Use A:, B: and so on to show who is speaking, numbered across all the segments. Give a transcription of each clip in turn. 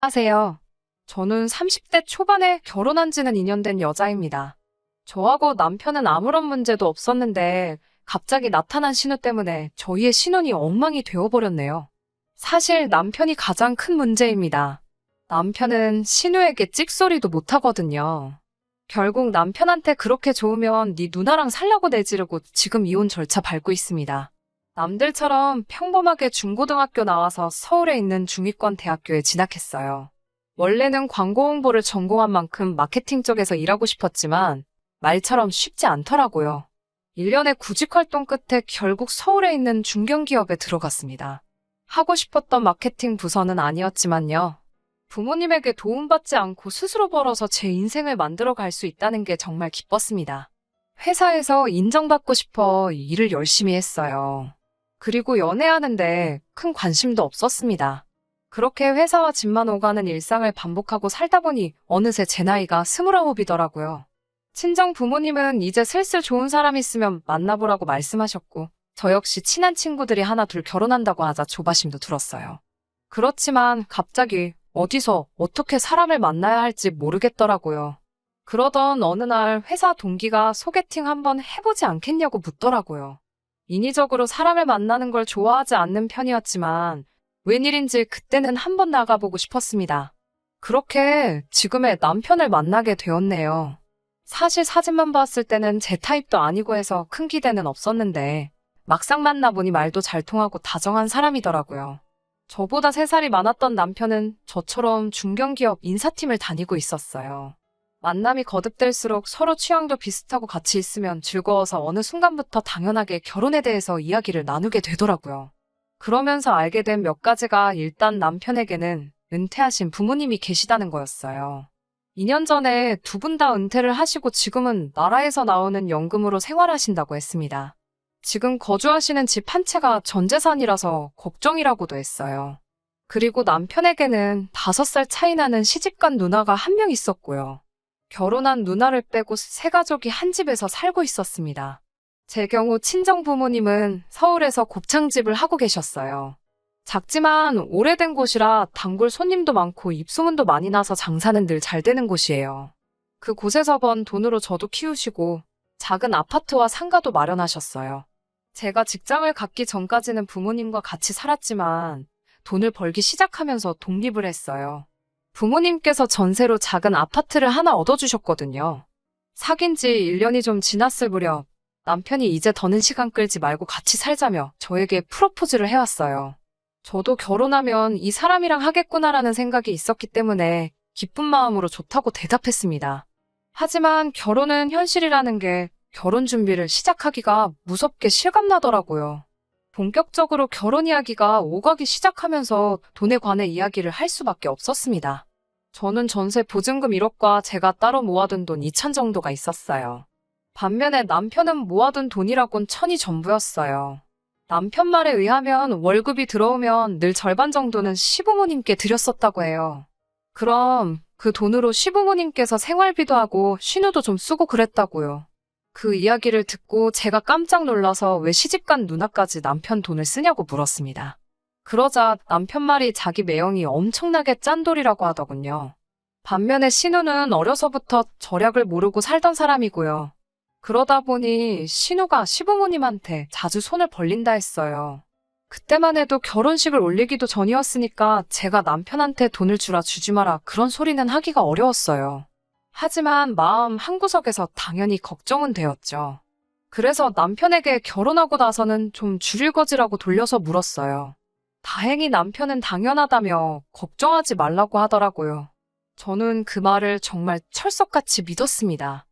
A: 안녕하세요. 저는 30대 초반에 결혼한 지는 2년 된 여자입니다. 저하고 남편은 아무런 문제도 없었는데 갑자기 나타난 신우 때문에 저희의 신혼이 엉망이 되어버렸네요. 사실 남편이 가장 큰 문제입니다. 남편은 신우에게 찍소리도 못하거든요. 결국 남편한테 그렇게 좋으면 네 누나랑 살라고 내지르고 지금 이혼 절차 밟고 있습니다. 남들처럼 평범하게 중고등학교 나와서 서울에 있는 중위권 대학교에 진학했어요. 원래는 광고 홍보를 전공한 만큼 마케팅 쪽에서 일하고 싶었지만 말처럼 쉽지 않더라고요. 1년의 구직 활동 끝에 결국 서울에 있는 중견기업에 들어갔습니다. 하고 싶었던 마케팅 부서는 아니었지만요. 부모님에게 도움받지 않고 스스로 벌어서 제 인생을 만들어 갈 수 있다는 게 정말 기뻤습니다. 회사에서 인정받고 싶어 일을 열심히 했어요. 그리고 연애하는데 큰 관심도 없었습니다. 그렇게 회사와 집만 오가는 일상을 반복하고 살다 보니 어느새 제 나이가 29이더라고요. 친정 부모님은 이제 슬슬 좋은 사람 있으면 만나보라고 말씀하셨고, 저 역시 친한 친구들이 하나 둘 결혼한다고 하자 조바심도 들었어요. 그렇지만 갑자기 어디서 어떻게 사람을 만나야 할지 모르겠더라고요. 그러던 어느 날 회사 동기가 소개팅 한번 해보지 않겠냐고 묻더라고요. 인위적으로 사람을 만나는 걸 좋아하지 않는 편이었지만 웬일인지 그때는 한번 나가보고 싶었습니다. 그렇게 지금의 남편을 만나게 되었네요. 사실 사진만 봤을 때는 제 타입도 아니고 해서 큰 기대는 없었는데 막상 만나보니 말도 잘 통하고 다정한 사람이더라고요. 저보다 3살이 많았던 남편은 저처럼 중견기업 인사팀을 다니고 있었어요. 만남이 거듭될수록 서로 취향도 비슷하고 같이 있으면 즐거워서 어느 순간부터 당연하게 결혼에 대해서 이야기를 나누게 되더라고요. 그러면서 알게 된 몇 가지가 일단 남편에게는 은퇴하신 부모님이 계시다는 거였어요. 2년 전에 두 분 다 은퇴를 하시고 지금은 나라에서 나오는 연금으로 생활하신다고 했습니다. 지금 거주하시는 집 한 채가 전 재산이라서 걱정이라고도 했어요. 그리고 남편에게는 5살 차이 나는 시집간 누나가 한 명 있었고요. 결혼한 누나를 빼고 세 가족이 한 집에서 살고 있었습니다. 제 경우 친정 부모님은 서울에서 곱창집을 하고 계셨어요. 작지만 오래된 곳이라 단골 손님도 많고 입소문도 많이 나서 장사는 늘 잘 되는 곳이에요. 그 곳에서 번 돈으로 저도 키우시고 작은 아파트와 상가도 마련하셨어요. 제가 직장을 갖기 전까지는 부모님과 같이 살았지만 돈을 벌기 시작하면서 독립을 했어요. 부모님께서 전세로 작은 아파트를 하나 얻어주셨거든요. 사귄 지 1년이 좀 지났을 무렵 남편이 이제 더는 시간 끌지 말고 같이 살자며 저에게 프로포즈를 해왔어요. 저도 결혼하면 이 사람이랑 하겠구나라는 생각이 있었기 때문에 기쁜 마음으로 좋다고 대답했습니다. 하지만 결혼은 현실이라는 게 결혼 준비를 시작하기가 무섭게 실감나더라고요. 본격적으로 결혼 이야기가 오가기 시작하면서 돈에 관해 이야기를 할 수밖에 없었습니다. 저는 전세 보증금 1억과 제가 따로 모아둔 돈 2천 정도가 있었어요. 반면에 남편은 모아둔 돈이라곤 천이 전부였어요. 남편 말에 의하면 월급이 들어오면 늘 절반 정도는 시부모님께 드렸었다고 해요. 그럼 그 돈으로 시부모님께서 생활비도 하고 신우도 좀 쓰고 그랬다고요. 그 이야기를 듣고 제가 깜짝 놀라서 왜 시집간 누나까지 남편 돈을 쓰냐고 물었습니다. 그러자 남편 말이 자기 매형이 엄청나게 짠돌이라고 하더군요. 반면에 신우는 어려서부터 절약을 모르고 살던 사람이고요. 그러다 보니 신우가 시부모님한테 자주 손을 벌린다 했어요. 그때만 해도 결혼식을 올리기도 전이었으니까 제가 남편한테 돈을 주라 주지 마라 그런 소리는 하기가 어려웠어요. 하지만 마음 한구석에서 당연히 걱정은 되었죠. 그래서 남편에게 결혼하고 나서는 좀 줄일 거지라고 돌려서 물었어요. 다행히 남편은 당연하다며 걱정하지 말라고 하더라고요. 저는 그 말을 정말 철석같이 믿었습니다.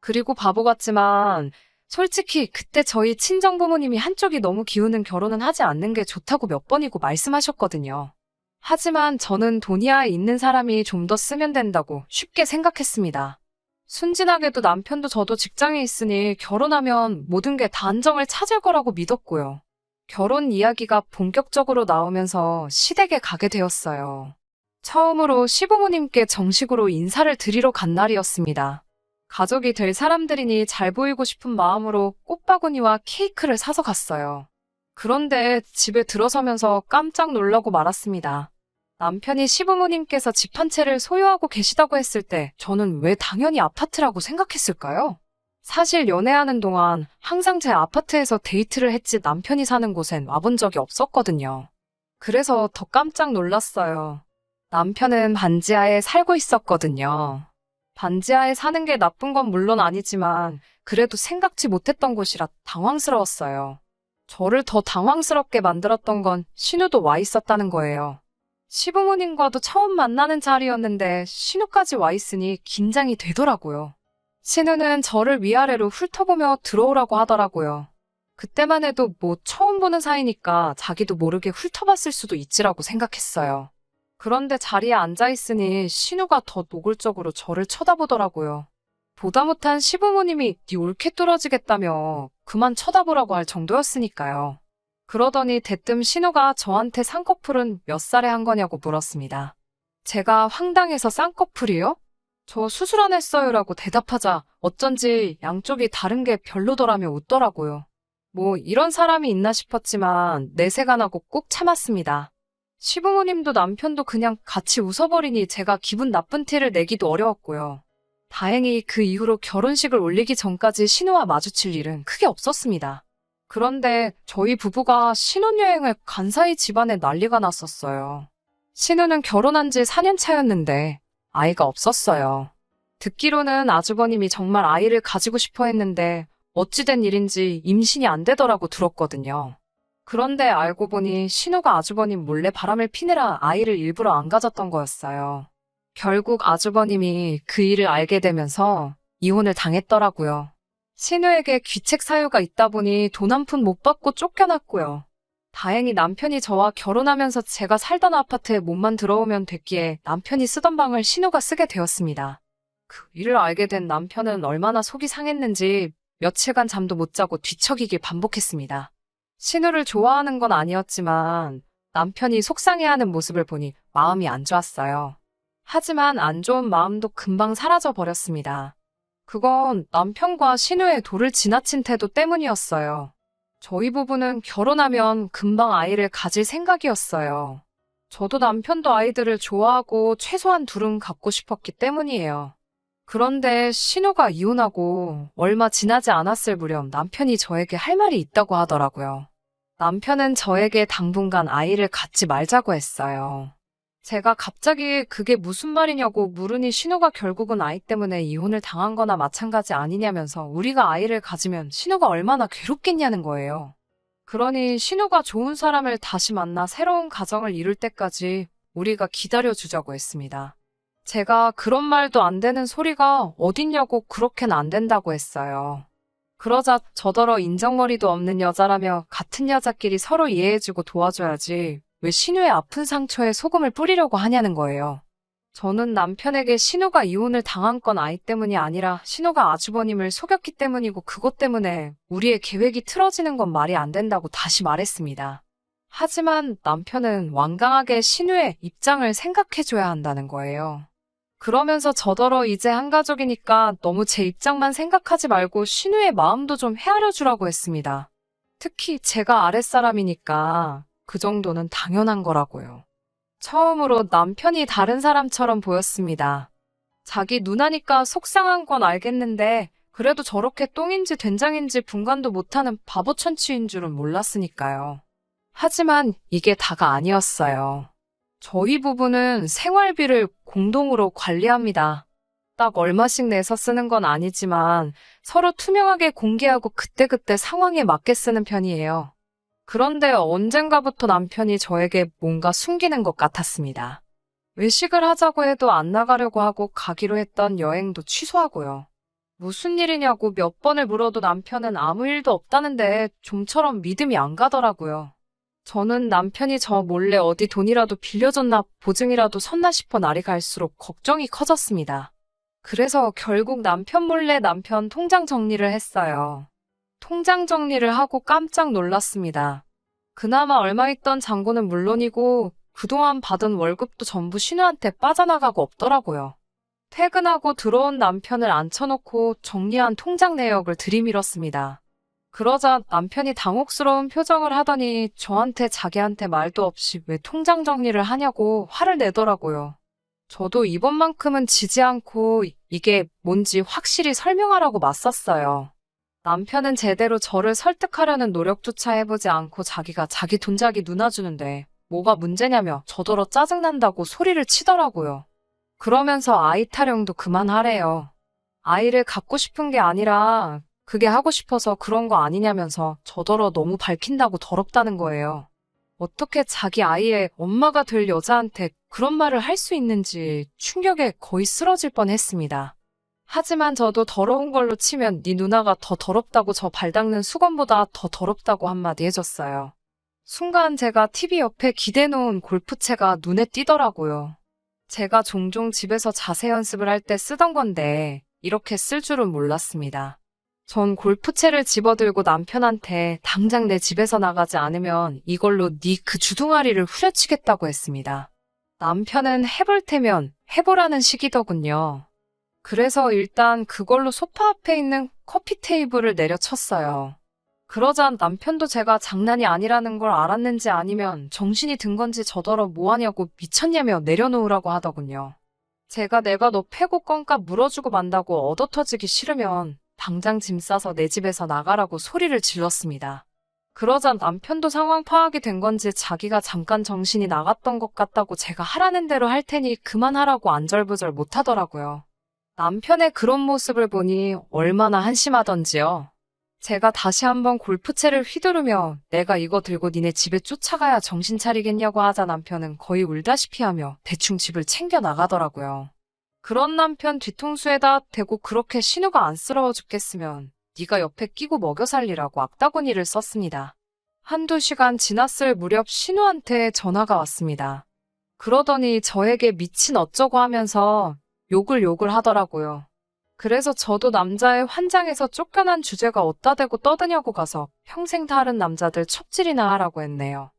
A: 그리고 바보 같지만 솔직히 그때 저희 친정부모님이 한쪽이 너무 기우는 결혼은 하지 않는 게 좋다고 몇 번이고 말씀하셨거든요. 하지만 저는 돈이야 있는 사람이 좀 더 쓰면 된다고 쉽게 생각했습니다. 순진하게도 남편도 저도 직장에 있으니 결혼하면 모든 게 다 안정을 찾을 거라고 믿었고요. 결혼 이야기가 본격적으로 나오면서 시댁에 가게 되었어요. 처음으로 시부모님께 정식으로 인사를 드리러 간 날이었습니다. 가족이 될 사람들이니 잘 보이고 싶은 마음으로 꽃바구니와 케이크를 사서 갔어요. 그런데 집에 들어서면서 깜짝 놀라고 말았습니다. 남편이 시부모님께서 집 한 채를 소유하고 계시다고 했을 때 저는 왜 당연히 아파트라고 생각했을까요? 사실 연애하는 동안 항상 제 아파트에서 데이트를 했지 남편이 사는 곳엔 와본 적이 없었거든요. 그래서 더 깜짝 놀랐어요. 남편은 반지하에 살고 있었거든요. 반지하에 사는 게 나쁜 건 물론 아니지만 그래도 생각지 못했던 곳이라 당황스러웠어요. 저를 더 당황스럽게 만들었던 건 신우도 와 있었다는 거예요. 시부모님과도 처음 만나는 자리였는데 신우까지 와 있으니 긴장이 되더라고요. 신우는 저를 위아래로 훑어보며 들어오라고 하더라고요. 그때만 해도 뭐 처음 보는 사이니까 자기도 모르게 훑어봤을 수도 있지라고 생각했어요. 그런데 자리에 앉아있으니 신우가 더 노골적으로 저를 쳐다보더라고요. 보다 못한 시부모님이 네 올케 뚫어지겠다며 그만 쳐다보라고 할 정도였으니까요. 그러더니 대뜸 신우가 저한테 쌍꺼풀은 몇 살에 한 거냐고 물었습니다. 제가 황당해서 쌍꺼풀이요? 저 수술 안 했어요라고 대답하자 어쩐지 양쪽이 다른 게 별로더라며 웃더라고요. 뭐 이런 사람이 있나 싶었지만 내색 안 하고 꾹 참았습니다. 시부모님도 남편도 그냥 같이 웃어버리니 제가 기분 나쁜 티를 내기도 어려웠고요. 다행히 그 이후로 결혼식을 올리기 전까지 신우와 마주칠 일은 크게 없었습니다. 그런데 저희 부부가 신혼여행을 간 사이 집안에 난리가 났었어요. 신우는 결혼한 지 4년 차였는데 아이가 없었어요. 듣기로는 아주버님이 정말 아이를 가지고 싶어 했는데 어찌된 일인지 임신이 안 되더라고 들었거든요. 그런데 알고 보니 신우가 아주버님 몰래 바람을 피느라 아이를 일부러 안 가졌던 거였어요. 결국 아주버님이 그 일을 알게 되면서 이혼을 당했더라고요. 신우에게 귀책 사유가 있다 보니 돈 한 푼 못 받고 쫓겨났고요. 다행히 남편이 저와 결혼하면서 제가 살던 아파트에 몸만 들어오면 됐기에 남편이 쓰던 방을 신우가 쓰게 되었습니다. 그 일을 알게 된 남편은 얼마나 속이 상했는지 며칠간 잠도 못 자고 뒤척이길 반복했습니다. 신우를 좋아하는 건 아니었지만 남편이 속상해하는 모습을 보니 마음이 안 좋았어요. 하지만 안 좋은 마음도 금방 사라져 버렸습니다. 그건 남편과 신우의 도를 지나친 태도 때문이었어요. 저희 부부는 결혼하면 금방 아이를 가질 생각이었어요. 저도 남편도 아이들을 좋아하고 최소한 둘은 갖고 싶었기 때문이에요. 그런데 신우가 이혼하고 얼마 지나지 않았을 무렵 남편이 저에게 할 말이 있다고 하더라고요. 남편은 저에게 당분간 아이를 갖지 말자고 했어요. 제가 갑자기 그게 무슨 말이냐고 물으니 신우가 결국은 아이 때문에 이혼을 당한 거나 마찬가지 아니냐면서 우리가 아이를 가지면 신우가 얼마나 괴롭겠냐는 거예요. 그러니 신우가 좋은 사람을 다시 만나 새로운 가정을 이룰 때까지 우리가 기다려주자고 했습니다. 제가 그런 말도 안 되는 소리가 어딨냐고 그렇게는 안 된다고 했어요. 그러자 저더러 인정머리도 없는 여자라며 같은 여자끼리 서로 이해해주고 도와줘야지 왜 신우의 아픈 상처에 소금을 뿌리려고 하냐는 거예요. 저는 남편에게 신우가 이혼을 당한 건 아이 때문이 아니라 신우가 아주버님을 속였기 때문이고 그것 때문에 우리의 계획이 틀어지는 건 말이 안 된다고 다시 말했습니다. 하지만 남편은 완강하게 신우의 입장을 생각해줘야 한다는 거예요. 그러면서 저더러 이제 한 가족이니까 너무 제 입장만 생각하지 말고 신우의 마음도 좀 헤아려주라고 했습니다. 특히 제가 아랫사람이니까 그 정도는 당연한 거라고요. 처음으로 남편이 다른 사람처럼 보였습니다. 자기 누나니까 속상한 건 알겠는데 그래도 저렇게 똥인지 된장인지 분간도 못하는 바보 천치인 줄은 몰랐으니까요. 하지만 이게 다가 아니었어요. 저희 부부는 생활비를 공동으로 관리합니다. 딱 얼마씩 내서 쓰는 건 아니지만 서로 투명하게 공개하고 그때그때 상황에 맞게 쓰는 편이에요. 그런데 언젠가부터 남편이 저에게 뭔가 숨기는 것 같았습니다. 외식을 하자고 해도 안 나가려고 하고 가기로 했던 여행도 취소하고요. 무슨 일이냐고 몇 번을 물어도 남편은 아무 일도 없다는데 좀처럼 믿음이 안 가더라고요. 저는 남편이 저 몰래 어디 돈이라도 빌려줬나 보증이라도 섰나 싶어 날이 갈수록 걱정이 커졌습니다. 그래서 결국 남편 몰래 남편 통장 정리를 했어요. 통장 정리를 하고 깜짝 놀랐습니다. 그나마 얼마 있던 잔고는 물론이고 그동안 받은 월급도 전부 신우한테 빠져나가고 없더라고요. 퇴근하고 들어온 남편을 앉혀놓고 정리한 통장 내역을 들이밀었습니다. 그러자 남편이 당혹스러운 표정을 하더니 저한테 자기한테 말도 없이 왜 통장 정리를 하냐고 화를 내더라고요. 저도 이번만큼은 지지 않고 이게 뭔지 확실히 설명하라고 맞섰어요. 남편은 제대로 저를 설득하려는 노력조차 해보지 않고 자기가 자기 돈자기 누나 주는데 뭐가 문제냐며 저더러 짜증난다고 소리를 치더라고요. 그러면서 아이 타령도 그만하래요. 아이를 갖고 싶은 게 아니라 그게 하고 싶어서 그런 거 아니냐면서 저더러 너무 밝힌다고 더럽다는 거예요. 어떻게 자기 아이의 엄마가 될 여자한테 그런 말을 할 수 있는지 충격에 거의 쓰러질 뻔했습니다. 하지만 저도 더러운 걸로 치면 네 누나가 더 더럽다고 저 발 닦는 수건보다 더 더럽다고 한마디 해줬어요. 순간 제가 TV 옆에 기대놓은 골프채가 눈에 띄더라고요. 제가 종종 집에서 자세 연습을 할 때 쓰던 건데 이렇게 쓸 줄은 몰랐습니다. 전 골프채를 집어들고 남편한테 당장 내 집에서 나가지 않으면 이걸로 네 그 주둥아리를 후려치겠다고 했습니다. 남편은 해볼 테면 해보라는 식이더군요. 그래서 일단 그걸로 소파 앞에 있는 커피 테이블을 내려쳤어요. 그러자 남편도 제가 장난이 아니라는 걸 알았는지 아니면 정신이 든 건지 저더러 뭐하냐고 미쳤냐며 내려놓으라고 하더군요. 제가 내가 너 패고 껌값 물어주고 만다고 얻어터지기 싫으면 당장 짐 싸서 내 집에서 나가라고 소리를 질렀습니다. 그러자 남편도 상황 파악이 된 건지 자기가 잠깐 정신이 나갔던 것 같다고 제가 하라는 대로 할 테니 그만하라고 안절부절 못하더라고요. 남편의 그런 모습을 보니 얼마나 한심하던지요. 제가 다시 한번 골프채를 휘두르며 내가 이거 들고 니네 집에 쫓아가야 정신 차리겠냐고 하자 남편은 거의 울다시피 하며 대충 집을 챙겨 나가더라고요. 그런 남편 뒤통수에다 대고 그렇게 신우가 안쓰러워 죽겠으면 네가 옆에 끼고 먹여 살리라고 악다구니를 썼습니다. 한두 시간 지났을 무렵 신우한테 전화가 왔습니다. 그러더니 저에게 미친 어쩌고 하면서 욕을 하더라고요. 그래서 저도 남자의 환장에서 쫓겨난 주제가 어디다 대고 떠드냐고 가서 평생 다른 남자들 첩질이나 하라고 했네요.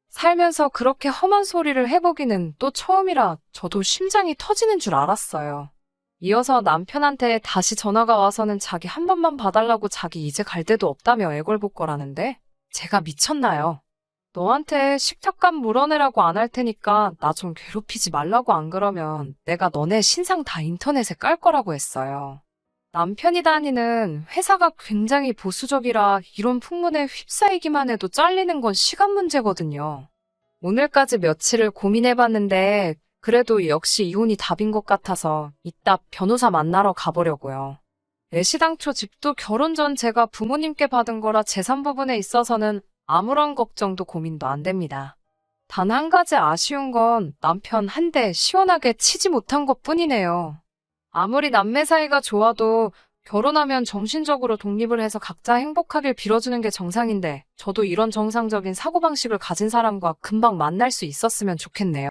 A: 살면서 그렇게 험한 소리를 해보기는 또 처음이라 저도 심장이 터지는 줄 알았어요. 이어서 남편한테 다시 전화가 와서는 자기 한 번만 봐달라고 자기 이제 갈 데도 없다며 애걸복걸하는데 제가 미쳤나요? 너한테 식탁값 물어내라고 안 할 테니까 나 좀 괴롭히지 말라고 안 그러면 내가 너네 신상 다 인터넷에 깔 거라고 했어요. 남편이 다니는 회사가 굉장히 보수적이라 이런 풍문에 휩싸이기만 해도 잘리는 건 시간 문제거든요. 오늘까지 며칠을 고민해봤는데 그래도 역시 이혼이 답인 것 같아서 이따 변호사 만나러 가보려고요. 애시당초 집도 결혼 전 제가 부모님께 받은 거라 재산 부분에 있어서는 아무런 걱정도 고민도 안 됩니다. 단 한 가지 아쉬운 건 남편 한 대 시원하게 치지 못한 것뿐이네요. 아무리 남매 사이가 좋아도 결혼하면 정신적으로 독립을 해서 각자 행복하길 빌어주는 게 정상인데 저도 이런 정상적인 사고방식을 가진 사람과 금방 만날 수 있었으면 좋겠네요.